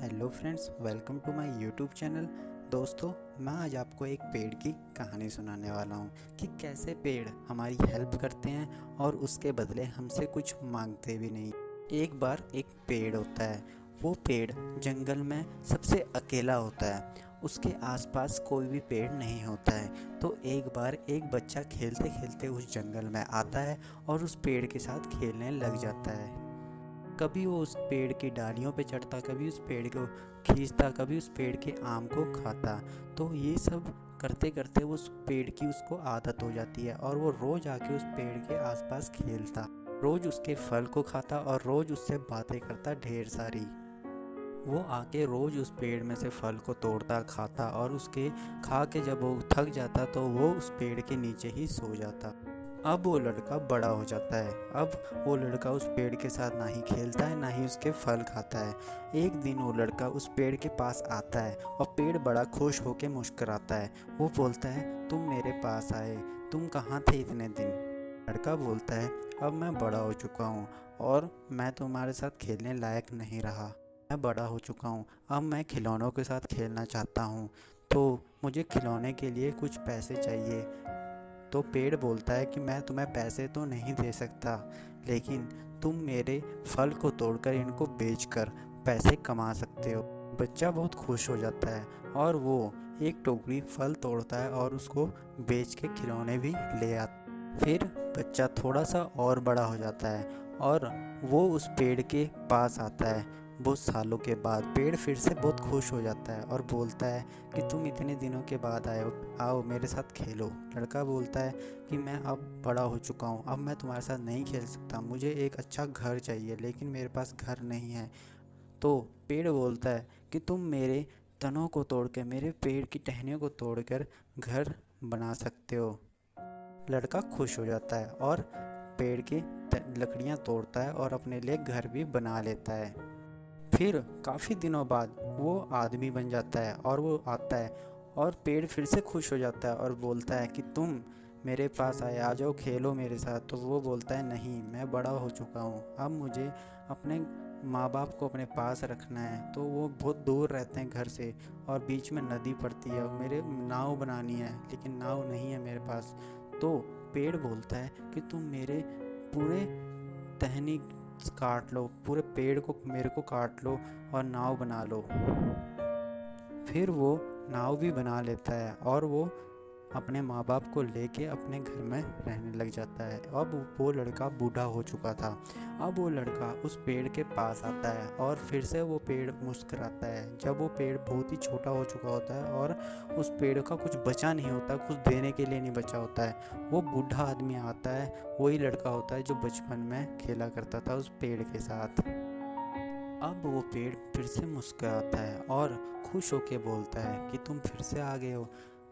Hello friends, welcome to my YouTube channel. दोस्तों, मैं आज आपको एक पेड़ की कहानी सुनाने वाला हूँ कि कैसे पेड़ हमारी हेल्प करते हैं और उसके बदले हमसे कुछ मांगते भी नहीं। एक बार एक पेड़ होता है। वो पेड़ जंगल में सबसे अकेला होता है। उसके आसपास कोई भी पेड़ नहीं होता है। तो एक बार एक बच्चा खेलते खेलते उस जंगल में आता है और उस पेड़ के साथ खेलने लग जाता है। कभी वो उस पेड़ की डालियों पे चढ़ता, कभी उस पेड़ को खींचता, कभी उस पेड़ के आम को खाता। तो ये सब करते करते उस पेड़ की उसको आदत हो जाती है और वो रोज आके उस पेड़ के आसपास खेलता, रोज उसके फल को खाता और रोज उससे बातें करता ढेर सारी। वो आके रोज उस पेड़ में से फल को तोड़ता, खाता और उसके खा के जब वो थक जाता तो वो उस पेड़ के नीचे ही सो जाता। अब वो लड़का बड़ा हो जाता है। अब वो लड़का उस पेड़ के साथ ना ही खेलता है, ना ही उसके फल खाता है। एक दिन वो लड़का उस पेड़ के पास आता है और पेड़ बड़ा खुश होकर मुस्कुराता है। वो बोलता है, तुम मेरे पास आए, तुम कहाँ थे इतने दिन? लड़का बोलता है, अब मैं बड़ा हो चुका हूँ और मैं तुम्हारे साथ खेलने लायक नहीं रहा। मैं बड़ा हो चुका हूँ, अब मैं खिलौनों के साथ खेलना चाहता हूँ। तो मुझे खिलौने के लिए कुछ पैसे चाहिए। तो पेड़ बोलता है कि मैं तुम्हें पैसे तो नहीं दे सकता, लेकिन तुम मेरे फल को तोड़कर इनको बेचकर पैसे कमा सकते हो। बच्चा बहुत खुश हो जाता है और वो एक टोकरी फल तोड़ता है और उसको बेच के खिलौने भी ले आता है। फिर बच्चा थोड़ा सा और बड़ा हो जाता है और वो उस पेड़ के पास आता है। बहुत सालों के बाद पेड़ फिर से बहुत खुश हो जाता है और बोलता है कि तुम इतने दिनों के बाद आए हो, आओ मेरे साथ खेलो। लड़का बोलता है कि मैं अब बड़ा हो चुका हूँ, अब मैं तुम्हारे साथ नहीं खेल सकता, मुझे एक अच्छा घर चाहिए, लेकिन मेरे पास घर नहीं है। तो पेड़ बोलता है कि तुम मेरे तनों को तोड़ के, मेरे पेड़ की टहनियों को तोड़कर घर बना सकते हो। लड़का खुश हो जाता है और पेड़ की लकड़ियाँ तोड़ता है और अपने लिए घर भी बना लेता है। फिर काफ़ी दिनों बाद वो आदमी बन जाता है और वो आता है और पेड़ फिर से खुश हो जाता है और बोलता है कि तुम मेरे पास आए, आ जाओ खेलो मेरे साथ। तो वो बोलता है, नहीं, मैं बड़ा हो चुका हूँ, अब मुझे अपने माँ बाप को अपने पास रखना है। तो वो बहुत दूर रहते हैं घर से और बीच में नदी पड़ती है, मेरे नाव बनानी है, लेकिन नाव नहीं है मेरे पास। तो पेड़ बोलता है कि तुम मेरे पूरे टहनी काट लो, पूरे पेड़ को मेरे को काट लो और नाव बना लो। फिर वो नाव भी बना लेता है और वो अपने माँ बाप को लेके अपने घर में रहने लग जाता है। अब वो लड़का बूढ़ा हो चुका था। अब वो लड़का उस पेड़ के पास आता है और फिर से वो पेड़ मुस्कुराता है। जब वो पेड़ बहुत ही छोटा हो चुका होता है और उस पेड़ का कुछ बचा नहीं होता, कुछ देने के लिए नहीं बचा होता है, वो बूढ़ा आदमी आता है। वही लड़का होता है जो बचपन में खेला करता था उस पेड़ के साथ। अब वो पेड़ फिर से मुस्कुराता है और खुश होके बोलता है कि तुम फिर से आ गए हो,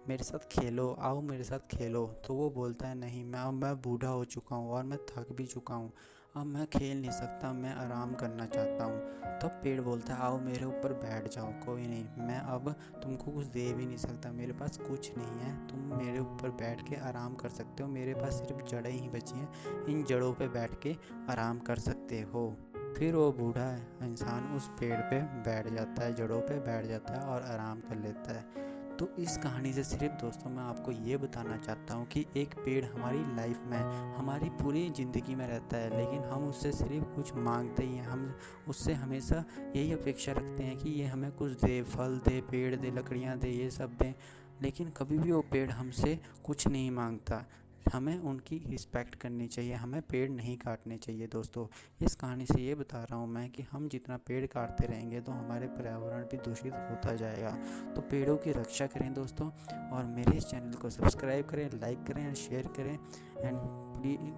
मेरे साथ खेलो, आओ मेरे साथ खेलो। तो वो बोलता है, नहीं, मैं बूढ़ा हो चुका हूँ और मैं थक भी चुका हूँ, अब मैं खेल नहीं सकता, मैं आराम करना चाहता हूँ। तब पेड़ बोलता है, आओ मेरे ऊपर बैठ जाओ, कोई नहीं, मैं अब तुमको कुछ दे भी नहीं सकता, मेरे पास कुछ नहीं है, तुम मेरे ऊपर बैठ के आराम कर सकते हो, मेरे पास सिर्फ जड़ें ही बची हैं, इन जड़ों पे बैठ के आराम कर सकते हो। फिर वो बूढ़ा इंसान उस पेड़ पे बैठ जाता है, जड़ों पे बैठ जाता है और आराम कर लेता है। तो इस कहानी से सिर्फ दोस्तों मैं आपको ये बताना चाहता हूँ कि एक पेड़ हमारी लाइफ में, हमारी पूरी ज़िंदगी में रहता है, लेकिन हम उससे सिर्फ कुछ मांगते ही हैं। हम उससे हमेशा यही अपेक्षा रखते हैं कि ये हमें कुछ दे, फल दे, पेड़ दे, लकड़ियाँ दे, ये सब दें, लेकिन कभी भी वो पेड़ हमसे कुछ नहीं मांगता। हमें उनकी रिस्पेक्ट करनी चाहिए, हमें पेड़ नहीं काटने चाहिए। दोस्तों, इस कहानी से ये बता रहा हूँ मैं कि हम जितना पेड़ काटते रहेंगे तो हमारे पर्यावरण भी दूषित होता जाएगा। तो पेड़ों की रक्षा करें दोस्तों, और मेरे इस चैनल को सब्सक्राइब करें, लाइक करें और शेयर करें। एंड प्लीज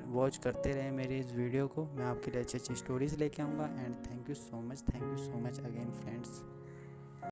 वॉच करते रहें मेरे इस वीडियो को। मैं आपके लिए अच्छी अच्छी स्टोरीज़ लेके आऊँगा। And thank you so much, thank you so much again friends.